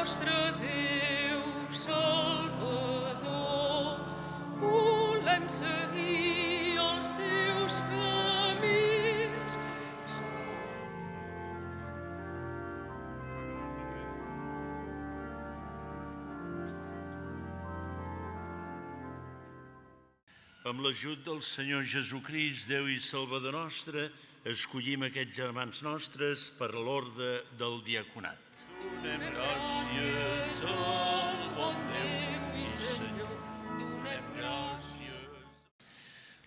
nostre Déu Salvador, volem seguir els teus camins. Amb l'ajut del Senyor Jesucrist, Déu i Salvador nostre, escollim aquests germans nostres per l'ordre del diaconat. Donem gràcies al bon Déu i Senyor, donem gràcies.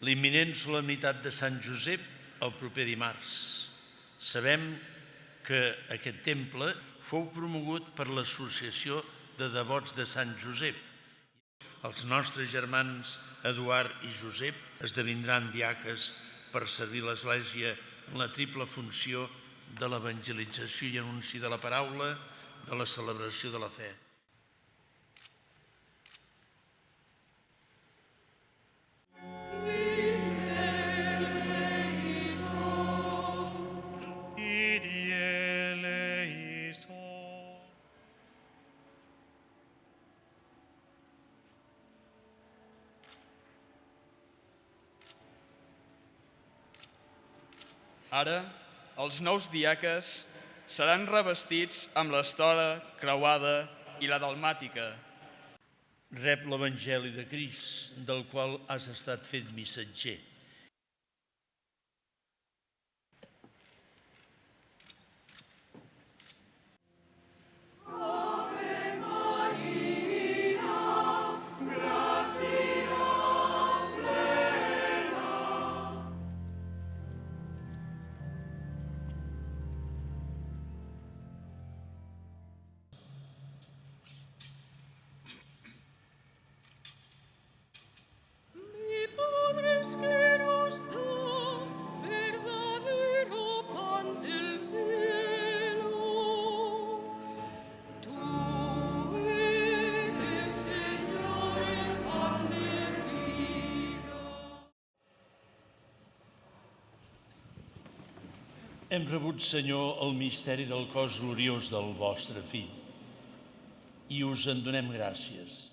L'imminent solemnitat de Sant Josep el proper dimarts. Sabem que aquest temple fou promogut per l'Associació de Devots de Sant Josep. Els nostres germans Eduard i Josep esdevindran diaques per servir l'Església en la triple funció de l'evangelització i anunci de la paraula, de la celebració de la fe. Ara, els nous diaques seran revestits amb l'estora creuada i la dalmàtica. Rep l'Evangeli de Crist, del qual has estat fet missatger. Hem rebut, Senyor, el misteri del cos gloriós del vostre Fill i us en donem gràcies.